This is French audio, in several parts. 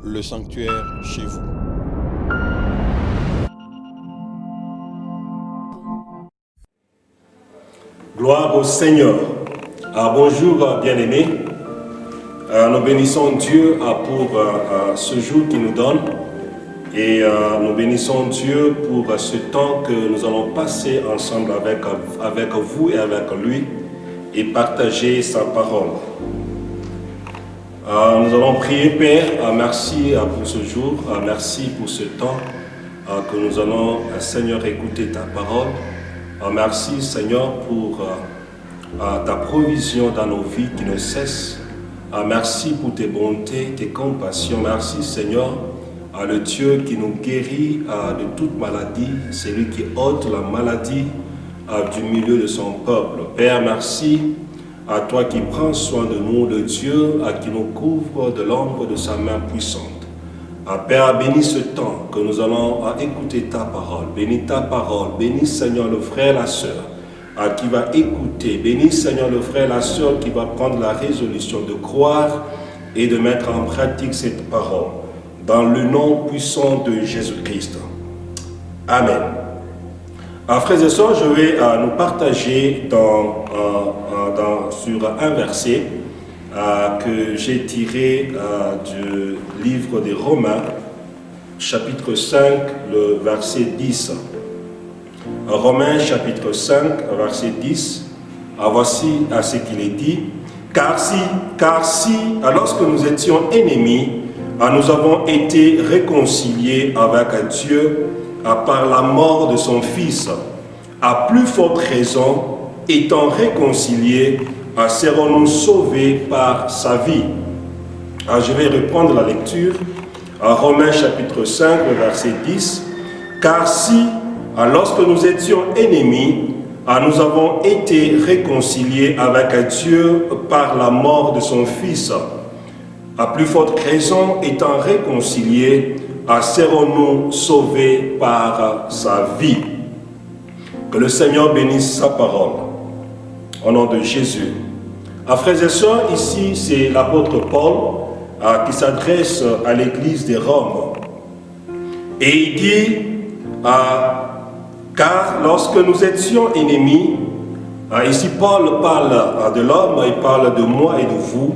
le sanctuaire chez vous. Gloire au Seigneur. Bonjour bien-aimés. Nous bénissons Dieu pour ce jour qu'il nous donne. Et nous bénissons Dieu pour ce temps que nous allons passer ensemble avec vous et avec lui et partager sa parole. Nous allons prier, Père, merci pour ce jour, merci pour ce temps que nous allons, Seigneur, écouter ta parole. Merci, Seigneur, pour ta provision dans nos vies qui ne cesse. Merci pour tes bontés, tes compassions. Merci, Seigneur, le Dieu qui nous guérit de toute maladie, c'est lui qui ôte la maladie du milieu de son peuple. Père, merci à toi qui prends soin de nous, le Dieu qui nous couvre de l'ombre de sa main puissante. Père, bénis ce temps que nous allons écouter ta parole. Bénis ta parole. Bénis, Seigneur, le frère et la sœur qui va écouter. Bénis, Seigneur, le frère et la sœur qui va prendre la résolution de croire et de mettre en pratique cette parole. Dans le nom puissant de Jésus-Christ. Amen. Frères et sœurs, je vais nous partager sur un verset que j'ai tiré du livre des Romains, chapitre 5, le verset 10. Romains, chapitre 5, verset 10. Voici ce qu'il est dit. Car si, lorsque nous étions ennemis, nous avons été réconciliés avec Dieu par la mort de son Fils. À plus forte raison, étant réconciliés, serons-nous sauvés par sa vie. Je vais reprendre la lecture. Romains chapitre 5, verset 10. Car si, lorsque nous étions ennemis, nous avons été réconciliés avec Dieu par la mort de son Fils. À plus forte raison, étant réconciliés, serons-nous sauvés par sa vie. Que le Seigneur bénisse sa parole. Au nom de Jésus. Frères et sœurs, ici c'est l'apôtre Paul qui s'adresse à l'église de Rome. Et il dit, car lorsque nous étions ennemis, ici Paul parle de l'homme, il parle de moi et de vous.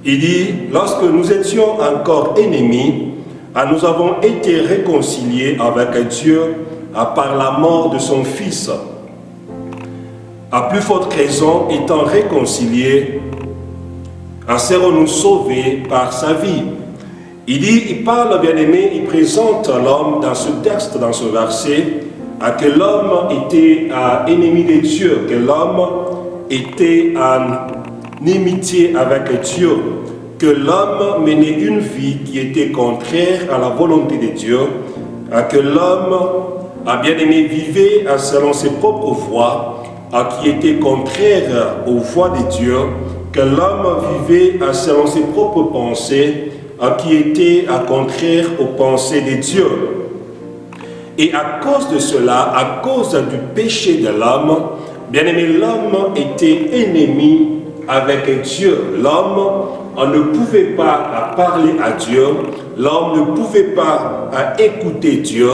Il dit, lorsque nous étions encore ennemis, nous avons été réconciliés avec Dieu par la mort de son Fils. À plus forte raison, étant réconciliés, serons-nous sauvés par sa vie. Il parle, bien aimé, il présente l'homme dans ce texte, dans ce verset, que l'homme était ennemi de Dieu, que l'homme était en inimitié avec Dieu, que l'homme menait une vie qui était contraire à la volonté de Dieu, que l'homme, bien aimé, vivait selon ses propres voies, qui étaient contraires aux voies de Dieu, que l'homme vivait selon ses propres pensées, qui étaient contraires aux pensées de Dieu. Et à cause de cela, à cause du péché de l'homme, bien aimé, l'homme était ennemi avec Dieu. L'homme ne pouvait pas parler à Dieu, l'homme ne pouvait pas écouter Dieu,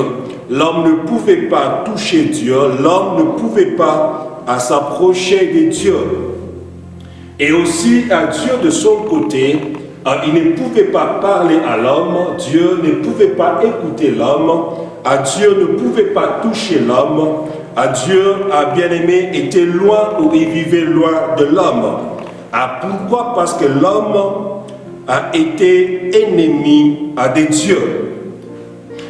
l'homme ne pouvait pas toucher Dieu, l'homme ne pouvait pas s'approcher de Dieu. Et aussi, Dieu de son côté, il ne pouvait pas parler à l'homme, Dieu ne pouvait pas écouter l'homme, Dieu ne pouvait pas toucher l'homme, Dieu, bien aimé, était loin ou il vivait loin de l'homme. Pourquoi? Parce que l'homme a été ennemi de Dieu.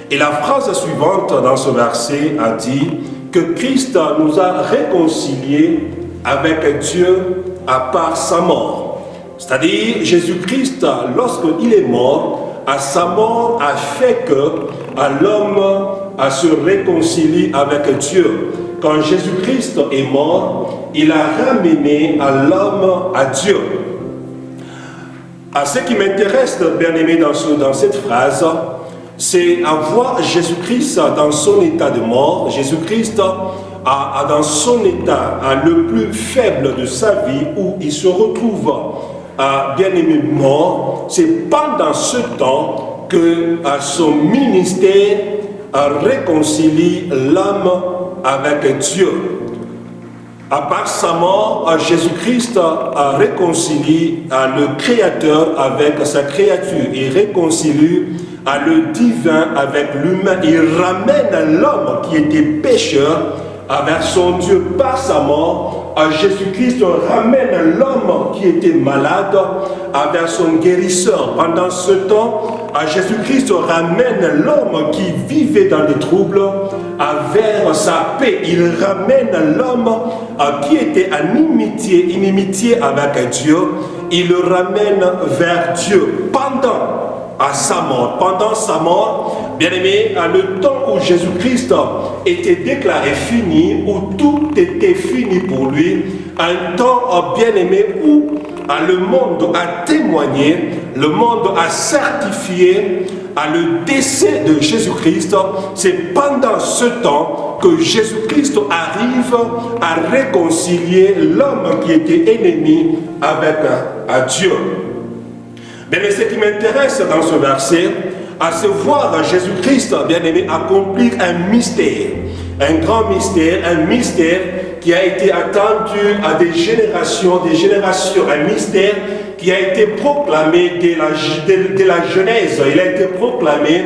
Et la phrase suivante dans ce verset a dit que Christ nous a réconciliés avec Dieu par sa mort. C'est-à-dire, Jésus-Christ, lorsqu'il est mort, sa mort a fait que l'homme se réconcilie avec Dieu. Quand Jésus-Christ est mort, il a ramené l'homme à Dieu. Ce qui m'intéresse, bien aimé, dans cette phrase, c'est voir Jésus-Christ dans son état de mort, Jésus-Christ dans son état le plus faible de sa vie, où il se retrouve bien aimé mort. C'est pendant ce temps que son ministère réconcilie l'homme avec Dieu. À part sa mort, Jésus-Christ a réconcilié le Créateur avec sa créature. Il réconcilie le divin avec l'humain. Il ramène l'homme qui était pécheur avec son Dieu par sa mort. Jésus-Christ ramène l'homme qui était malade avec son guérisseur. Pendant ce temps, Jésus-Christ ramène l'homme qui vivait dans des troubles vers sa paix. Il ramène l'homme qui était en inimitié avec Dieu. Il le ramène vers Dieu pendant sa mort, bien aimé, le temps où Jésus-Christ était déclaré fini, où tout était fini pour lui, un temps bien aimé où le monde a témoigné, le monde a certifié le décès de Jésus-Christ. C'est pendant ce temps que Jésus-Christ arrive à réconcilier l'homme qui était ennemi avec Dieu. Mais ce qui m'intéresse dans ce verset, c'est voir Jésus-Christ, bien-aimé, accomplir un mystère, un grand mystère, un mystère qui a été attendu à des générations, un mystère qui a été proclamé dès la Genèse. Il a été proclamé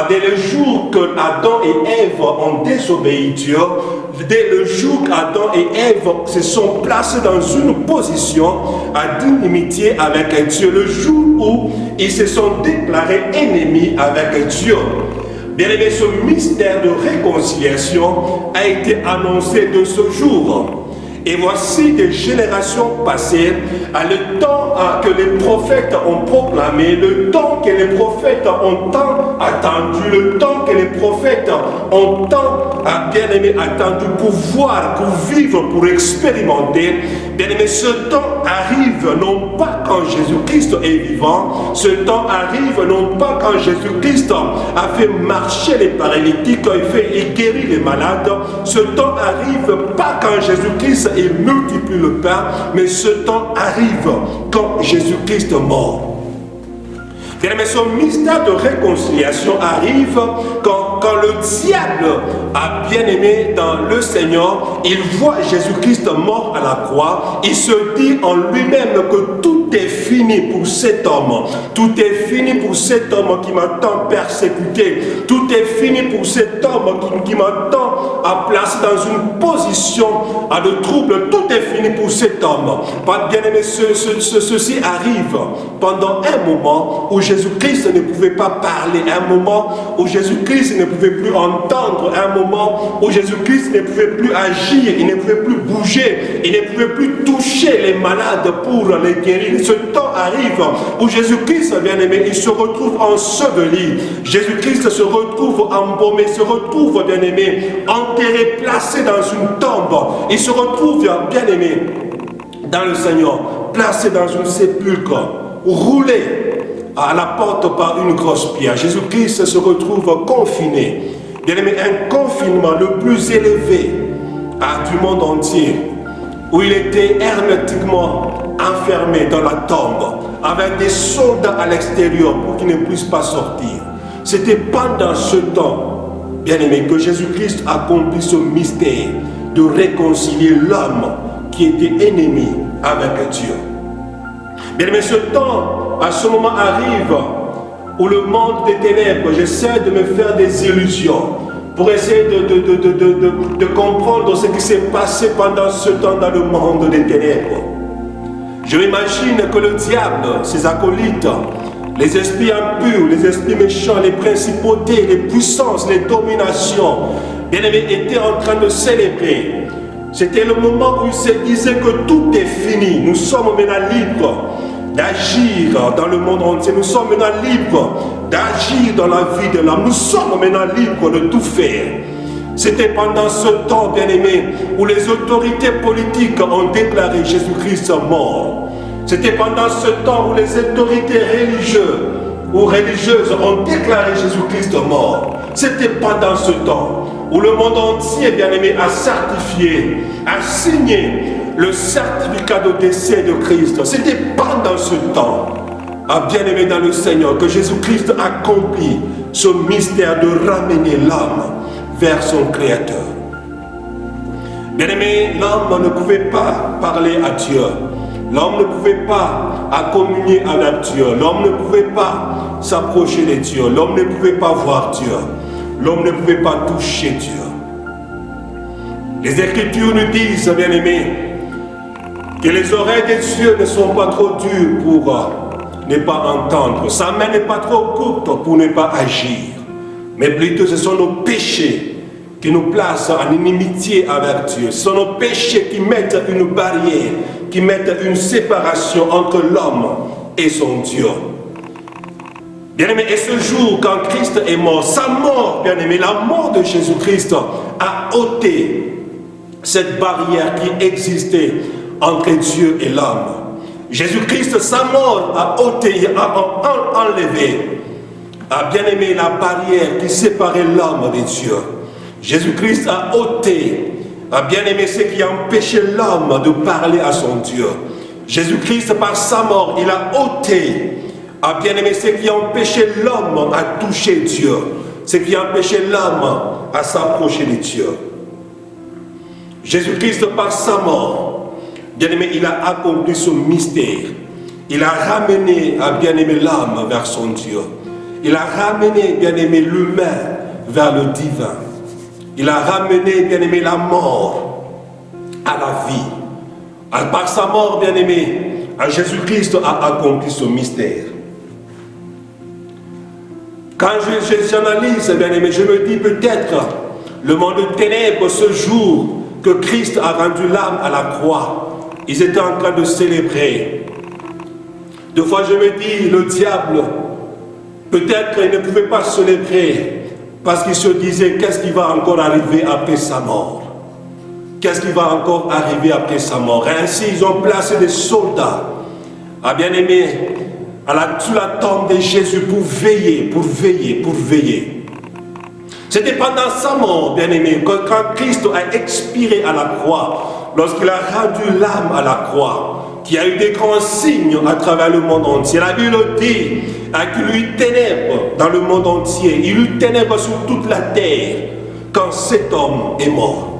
dès le jour que Adam et Ève ont désobéi Dieu. Dès le jour qu'Adam et Ève se sont placés dans une position d'inimitié avec Dieu, le jour où ils se sont déclarés ennemis avec Dieu. Bien aimé, ce mystère de réconciliation a été annoncé de ce jour. Et voici des générations passées, le temps que les prophètes ont proclamé, le temps que les prophètes ont tant attendu, le temps que les prophètes ont tant, bien aimé, attendu pour voir, pour vivre, pour expérimenter. Bien aimé, ce temps arrive non pas quand Jésus-Christ est vivant, ce temps arrive non pas quand Jésus-Christ a fait marcher les paralytiques, il guérit les malades, ce temps arrive pas quand Jésus-Christ et multiplie le pain, mais ce temps arrive quand Jésus-Christ est mort. Mais ce mystère de réconciliation arrive quand le diable a bien aimé dans le Seigneur, il voit Jésus-Christ mort à la croix, il se dit en lui-même que tout est fini pour cet homme, tout est fini pour cet homme qui m'a tant persécuté, tout est fini pour cet homme qui m'a tant placé dans une position de trouble, tout est fini pour cet homme. Bien aimé, ceci arrive pendant un moment où Jésus-Christ ne pouvait pas parler, un moment où Jésus-Christ ne pouvait plus entendre, un moment où Jésus-Christ ne pouvait plus agir, il ne pouvait plus bouger, il ne pouvait plus toucher les malades pour les guérir. Ce temps arrive où Jésus-Christ, bien aimé, il se retrouve enseveli. Jésus-Christ se retrouve embaumé, se retrouve, bien aimé, enterré, placé dans une tombe. Il se retrouve, bien aimé, dans le Seigneur, placé dans une sépulcre, roulé à la porte par une grosse pierre. Jésus-Christ se retrouve confiné. Bien aimé, un confinement le plus élevé du monde entier, où il était hermétiquement enfermé dans la tombe, avec des soldats à l'extérieur pour qu'il ne puisse pas sortir. C'était pendant ce temps, bien aimé, que Jésus-Christ accomplit ce mystère de réconcilier l'homme qui était ennemi avec Dieu. Bien aimé, ce temps, à ce moment arrive où le monde des ténèbres, j'essaie de me faire des illusions pour essayer de comprendre ce qui s'est passé pendant ce temps dans le monde des ténèbres. Je m'imagine que le diable, ses acolytes, les esprits impurs, les esprits méchants, les principautés, les puissances, les dominations, bien aimés, étaient en train de célébrer. C'était le moment où il se disait que tout est fini. Nous sommes maintenant libres d'agir dans le monde entier. Nous sommes maintenant libres d'agir dans la vie de l'homme. Nous sommes maintenant libres de tout faire. C'était pendant ce temps, bien aimé, où les autorités politiques ont déclaré Jésus-Christ mort. C'était pendant ce temps où les autorités religieuses ont déclaré Jésus-Christ mort. C'était pendant ce temps où le monde entier, bien aimé, a certifié, a signé le certificat de décès de Christ. C'était pendant ce temps bien-aimé dans le Seigneur, que Jésus-Christ accomplit ce mystère de ramener l'homme vers son Créateur. Bien-aimé, l'homme ne pouvait pas parler à Dieu. L'homme ne pouvait pas communier avec Dieu. L'homme ne pouvait pas s'approcher de Dieu. L'homme ne pouvait pas voir Dieu. L'homme ne pouvait pas toucher Dieu. Les Écritures nous disent, bien-aimés, que les oreilles des cieux ne sont pas trop dures pour ne pas entendre. Sa main n'est pas trop courte pour ne pas agir. Mais plutôt ce sont nos péchés qui nous placent en inimitié avec Dieu. Ce sont nos péchés qui mettent une barrière, qui mettent une séparation entre l'homme et son Dieu. Bien-aimé, et ce jour, quand Christ est mort, sa mort, bien-aimé, la mort de Jésus-Christ a ôté cette barrière qui existait entre Dieu et l'homme. Jésus-Christ, sa mort, a ôté, a enlevé, a bien-aimé la barrière qui séparait l'homme de Dieu. Jésus-Christ a ôté, a bien-aimé ce qui empêchait l'homme de parler à son Dieu. Jésus-Christ, par sa mort, il a ôté, a bien-aimé ce qui empêchait l'homme à toucher Dieu, ce qui empêchait l'homme à s'approcher de Dieu. Jésus-Christ, par sa mort, bien-aimé, il a accompli ce mystère. Il a ramené, à bien-aimé, l'homme vers son Dieu. Il a ramené, bien-aimé, l'humain vers le divin. Il a ramené, bien-aimé, la mort à la vie. Par sa mort, bien-aimé, Jésus-Christ a accompli ce mystère. Quand j'analyse, bien-aimé, je me dis peut-être le monde de ténèbres, ce jour que Christ a rendu l'âme à la croix, ils étaient en train de célébrer. Deux fois je me dis, le diable, peut-être il ne pouvait pas célébrer parce qu'il se disait, qu'est-ce qui va encore arriver après sa mort? Qu'est-ce qui va encore arriver après sa mort? Et ainsi, ils ont placé des soldats, à bien-aimé, sous la tombe de Jésus pour veiller, pour veiller, pour veiller. C'était pendant sa mort, bien-aimé, quand Christ a expiré à la croix, lorsqu'il a rendu l'âme à la croix, qu'il y a eu des grands signes à travers le monde entier. La Bible dit qu'il y eut ténèbres dans le monde entier, il y eut ténèbres sur toute la terre quand cet homme est mort.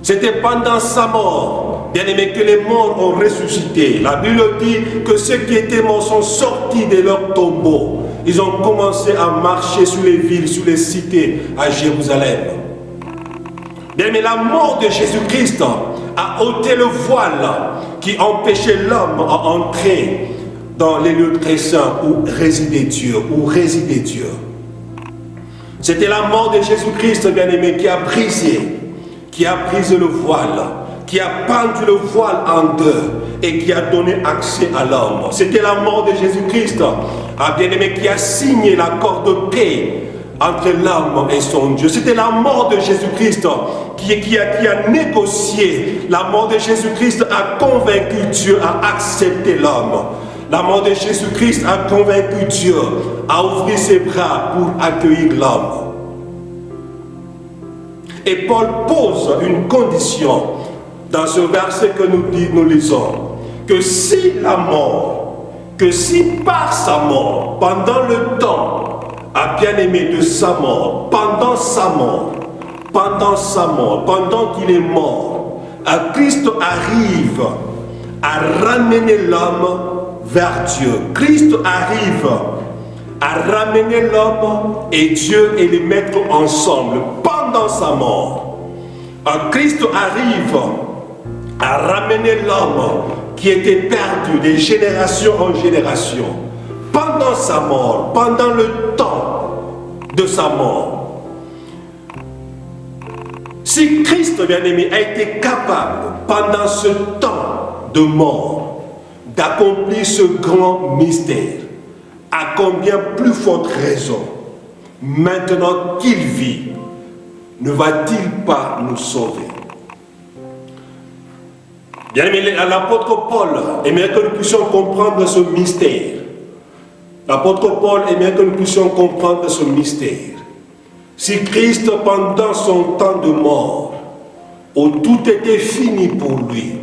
C'était pendant sa mort, bien-aimé, que les morts ont ressuscité. La Bible dit que ceux qui étaient morts sont sortis de leur tombeau. Ils ont commencé à marcher sur les villes, sur les cités à Jérusalem. Bien-aimé, la mort de Jésus-Christ a ôté le voile qui empêchait l'homme à entrer dans les lieux très saints où résidait Dieu, C'était la mort de Jésus-Christ, bien-aimé, qui a brisé le voile, qui a pendu le voile en deux et qui a donné accès à l'homme. C'était la mort de Jésus-Christ, bien-aimé, qui a signé l'accord de paix entre l'homme et son Dieu. C'était la mort de Jésus-Christ qui a négocié. La mort de Jésus-Christ a convaincu Dieu à accepter l'homme. La mort de Jésus-Christ a convaincu Dieu à ouvrir ses bras pour accueillir l'homme. Et Paul pose une condition dans ce verset que nous lisons, que si par sa mort, pendant le temps, bien-aimé de sa mort, pendant qu'il est mort, Christ arrive à ramener l'homme vers Dieu. Christ arrive à ramener l'homme et Dieu et les mettre ensemble pendant sa mort. Christ arrive à ramener l'homme qui était perdu de génération en génération pendant sa mort, pendant le temps de sa mort. Si Christ, bien-aimé, a été capable pendant ce temps de mort d'accomplir ce grand mystère, à combien plus forte raison, maintenant qu'il vit, ne va-t-il pas nous sauver? Bien-aimé, l'apôtre Paul aimerait que nous puissions comprendre ce mystère. L'apôtre Paul aimerait que nous puissions comprendre ce mystère. Si Christ, pendant son temps de mort, où tout était fini pour lui,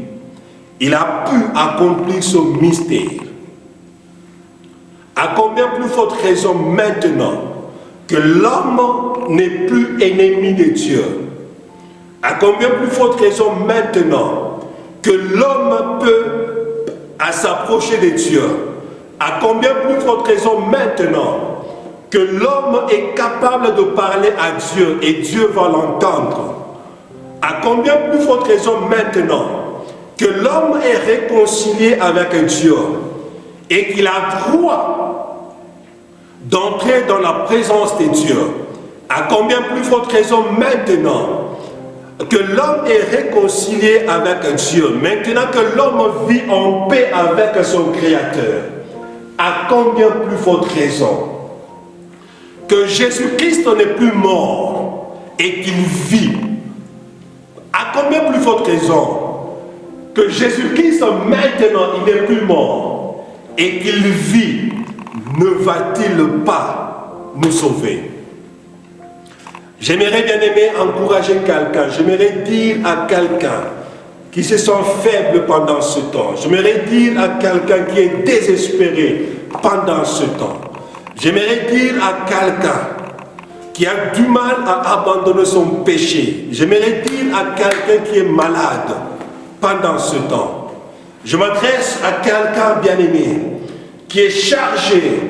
il a pu accomplir ce mystère, À combien plus forte raison maintenant que l'homme n'est plus ennemi de Dieu? À combien plus forte raison maintenant que l'homme peut s'approcher de Dieu? À combien plus forte raison maintenant que l'homme est capable de parler à Dieu et Dieu va l'entendre? À combien plus forte raison maintenant que l'homme est réconcilié avec Dieu et qu'il a droit d'entrer dans la présence de Dieu? À combien plus forte raison maintenant que l'homme est réconcilié avec Dieu, maintenant que l'homme vit en paix avec son Créateur? À combien plus forte raison que Jésus-Christ n'est plus mort et qu'il vit? À combien plus forte raison que Jésus-Christ maintenant il n'est plus mort et qu'il vit, ne va-t-il pas nous sauver? J'aimerais bien aimer encourager quelqu'un, j'aimerais dire à quelqu'un qui se sent faible pendant ce temps, j'aimerais dire à quelqu'un qui est désespéré pendant ce temps, j'aimerais dire à quelqu'un qui a du mal à abandonner son péché, j'aimerais dire à quelqu'un qui est malade pendant ce temps, je m'adresse à quelqu'un bien-aimé qui est chargé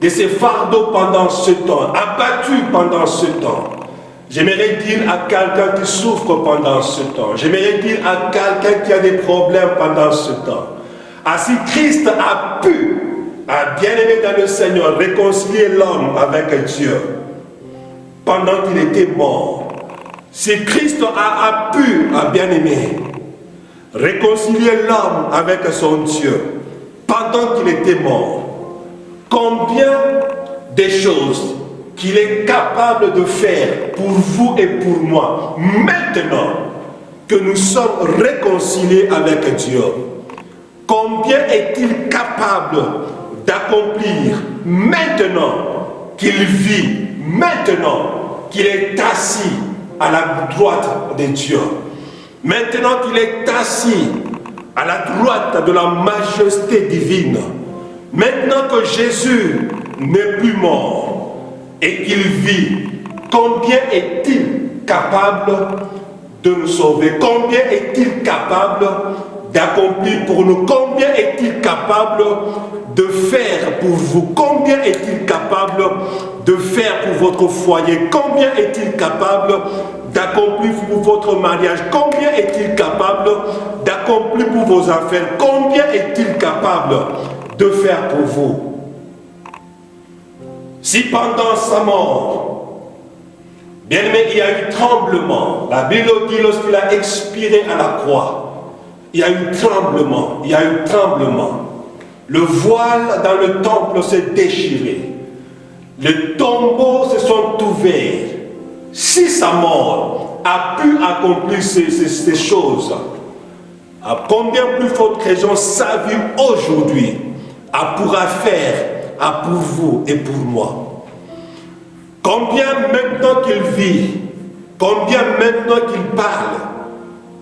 de ses fardeaux pendant ce temps, abattu pendant ce temps. J'aimerais dire à quelqu'un qui souffre pendant ce temps. J'aimerais dire à quelqu'un qui a des problèmes pendant ce temps. Si Christ a pu, bien-aimé dans le Seigneur, réconcilier l'homme avec Dieu pendant qu'il était mort. Si Christ a pu, bien-aimé, réconcilier l'homme avec son Dieu pendant qu'il était mort, combien de choses qu'il est capable de faire pour vous et pour moi, maintenant que nous sommes réconciliés avec Dieu, combien est-il capable d'accomplir maintenant qu'il vit, maintenant qu'il est assis à la droite de Dieu, maintenant qu'il est assis à la droite de la majesté divine, maintenant que Jésus n'est plus mort et qu'il vit, combien est-il capable de nous sauver? Combien est-il capable d'accomplir pour nous? Combien est-il capable de faire pour vous? Combien est-il capable de faire pour votre foyer? Combien est-il capable d'accomplir pour votre mariage? Combien est-il capable d'accomplir pour vos affaires? Combien est-il capable de faire pour vous? Si pendant sa mort, bien aimé, il y a eu tremblement, la Bible dit lorsqu'il a expiré à la croix, il y a eu tremblement, il y a eu tremblement. Le voile dans le temple s'est déchiré, les tombeaux se sont ouverts. Si sa mort a pu accomplir ces choses, à combien plus forte raison sa vie aujourd'hui pourra faire pour vous et pour moi? Combien maintenant qu'il vit, combien maintenant qu'il parle,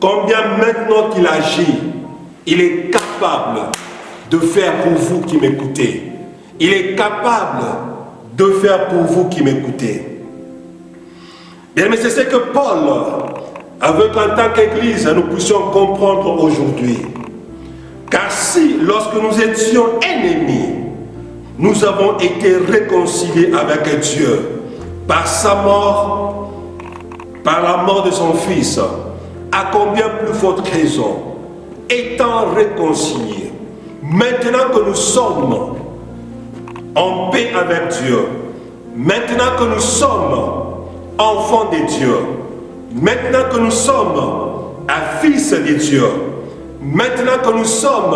combien maintenant qu'il agit, il est capable de faire pour vous qui m'écoutez. Il est capable de faire pour vous qui m'écoutez. Bien, mais c'est ce que Paul, avec en tant qu'Église, nous puissions comprendre aujourd'hui. Car si, lorsque nous étions ennemis, nous avons été réconciliés avec Dieu par sa mort, par la mort de son Fils, à combien plus forte raison, étant réconciliés, maintenant que nous sommes en paix avec Dieu, maintenant que nous sommes enfants de Dieu, maintenant que nous sommes fils de Dieu, maintenant que nous sommes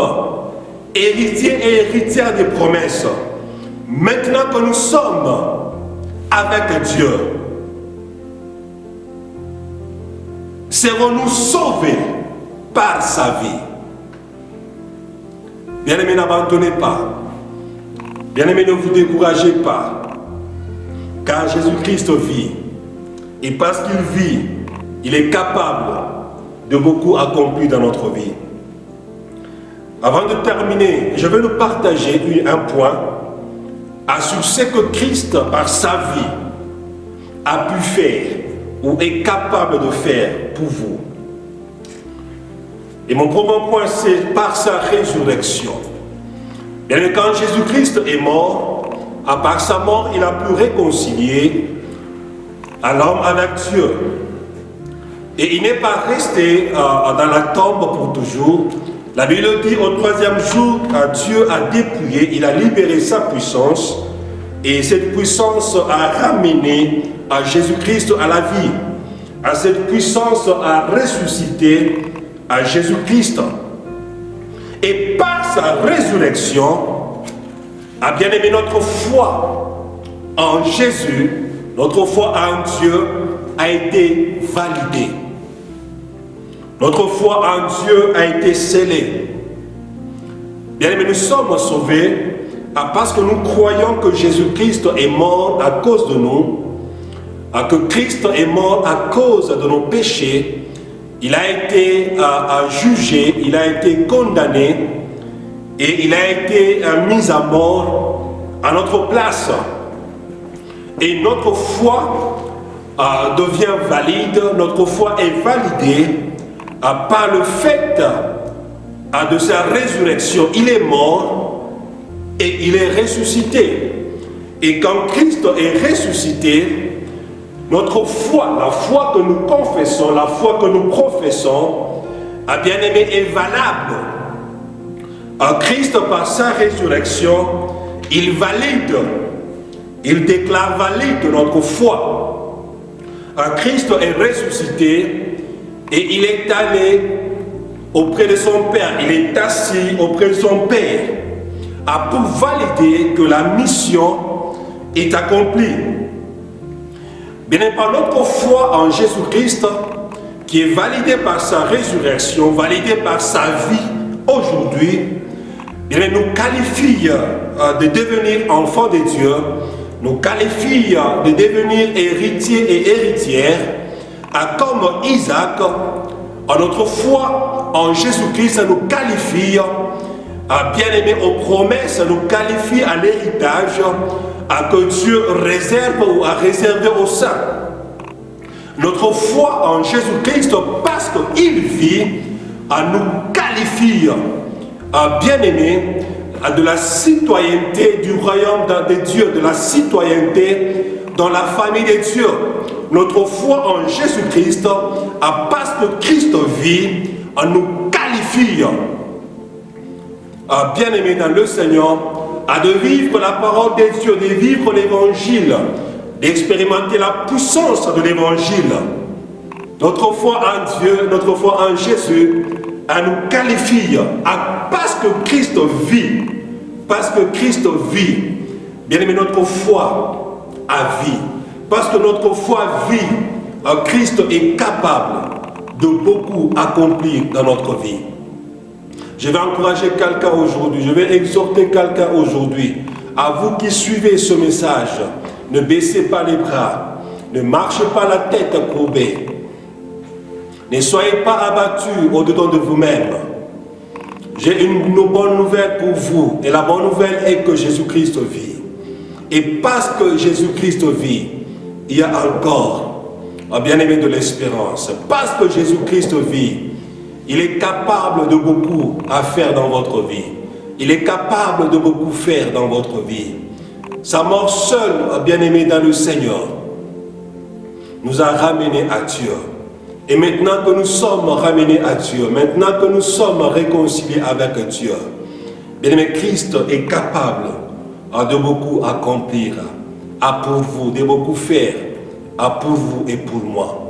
héritiers et héritières des promesses, maintenant que nous sommes avec Dieu, serons-nous sauvés par sa vie? Bien-aimés, n'abandonnez pas. Bien-aimés, ne vous découragez pas. Car Jésus-Christ vit. Et parce qu'il vit, il est capable de beaucoup accomplir dans notre vie. Avant de terminer, je vais nous partager un point sur ce que Christ, par sa vie, a pu faire ou est capable de faire pour vous. Et mon premier point, c'est par sa résurrection. Bien, quand Jésus-Christ est mort, par sa mort, il a pu réconcilier l'homme avec Dieu. Et il n'est pas resté dans la tombe pour toujours. La Bible dit au troisième jour, Dieu a dépouillé, il a libéré sa puissance. Et cette puissance a ramené à Jésus-Christ à la vie. Cette puissance a ressuscité à Jésus-Christ. Et par sa résurrection, bien aimé, notre foi en Jésus, notre foi en Dieu a été validée. Notre foi en Dieu a été scellée. Bien aimé, nous sommes sauvés parce que nous croyons que Jésus-Christ est mort à cause de nous, que Christ est mort à cause de nos péchés. Il a été jugé, il a été condamné et il a été mis à mort à notre place. Et notre foi devient valide, notre foi est validée par le fait de sa résurrection. Il est mort et il est ressuscité. Et quand Christ est ressuscité, notre foi, la foi que nous confessons, la foi que nous professons, bien aimé, est valable. Christ, par sa résurrection, il valide, il déclare valide notre foi. Christ est ressuscité et il est allé auprès de son Père, il est assis auprès de son Père pour valider que la mission est accomplie. Bien, par notre foi en Jésus-Christ, qui est validée par sa résurrection, validée par sa vie aujourd'hui, nous qualifie de devenir enfants de Dieu, nous qualifie de devenir héritiers et héritières, comme Isaac. Notre foi en Jésus-Christ nous qualifie, bien aimé, aux promesses, nous qualifie à l'héritage que Dieu réserve ou a réservé aux saints. Notre foi en Jésus-Christ, parce qu'il vit, nous qualifie, bien aimé, de la citoyenneté du royaume de Dieu, de la citoyenneté dans la famille de Dieu. Notre foi en Jésus-Christ, parce que Christ vit, nous qualifie, bien aimé dans le Seigneur, de vivre la parole de Dieu, de vivre l'évangile, d'expérimenter la puissance de l'évangile. Notre foi en Dieu, notre foi en Jésus, nous qualifie, parce que Christ vit, parce que Christ vit, bien aimé, notre foi a vie, parce que notre foi vit, Christ est capable de beaucoup accomplir dans notre vie. Je vais encourager quelqu'un aujourd'hui, je vais exhorter quelqu'un aujourd'hui, à vous qui suivez ce message, ne baissez pas les bras, ne marchez pas la tête courbée, ne soyez pas abattus au-dedans de vous-même. J'ai une bonne nouvelle pour vous, et la bonne nouvelle est que Jésus-Christ vit. Et parce que Jésus-Christ vit, il y a encore, bien aimé, de l'espérance. Parce que Jésus-Christ vit, il est capable de beaucoup à faire dans votre vie. Il est capable de beaucoup faire dans votre vie. Sa mort seule, bien aimé dans le Seigneur, nous a ramenés à Dieu. Et maintenant que nous sommes ramenés à Dieu, maintenant que nous sommes réconciliés avec Dieu, bien aimé, Christ est capable de beaucoup accomplir, pour vous, de beaucoup faire, pour vous et pour moi.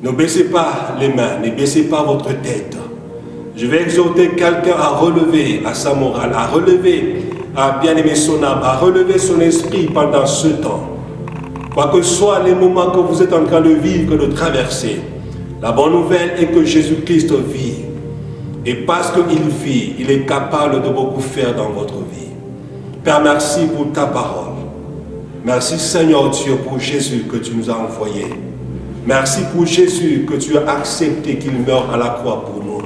Ne baissez pas les mains, ne baissez pas votre tête. Je vais exhorter quelqu'un à relever sa morale, à relever, bien aimer son âme, à relever son esprit pendant ce temps. Quoi que soient les moments que vous êtes en train de vivre, de traverser, la bonne nouvelle est que Jésus-Christ vit. Et parce qu'il vit, il est capable de beaucoup faire dans votre vie. Père, merci pour ta parole. Merci Seigneur Dieu pour Jésus que tu nous as envoyé. Merci pour Jésus que tu as accepté qu'il meure à la croix pour nous.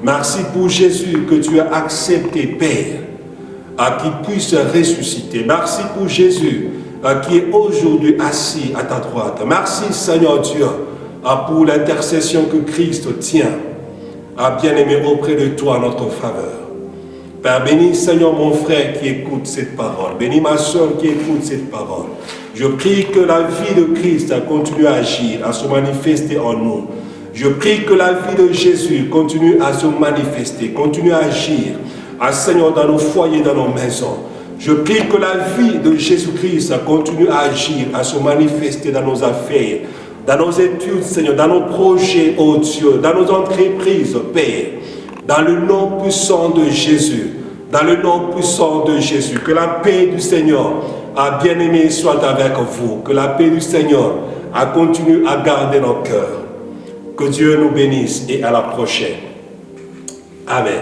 Merci pour Jésus que tu as accepté, Père, à qu'il puisse ressusciter. Merci pour Jésus qui est aujourd'hui assis à ta droite. Merci Seigneur Dieu pour l'intercession que Christ tient à bien-aimé auprès de toi en notre faveur. Père, bénis Seigneur mon frère qui écoute cette parole. Bénis ma soeur qui écoute cette parole. Je prie que la vie de Christ continue à agir, à se manifester en nous. Je prie que la vie de Jésus continue à se manifester, continue à agir, à Seigneur dans nos foyers, dans nos maisons. Je prie que la vie de Jésus-Christ continue à agir, à se manifester dans nos affaires, dans nos études, Seigneur, dans nos projets, oh Dieu, dans nos entreprises, Père, dans le nom puissant de Jésus, dans le nom puissant de Jésus. Que la paix du Seigneur, bien-aimé, soit avec vous. Que la paix du Seigneur continue à garder nos cœurs. Que Dieu nous bénisse et à la prochaine. Amen.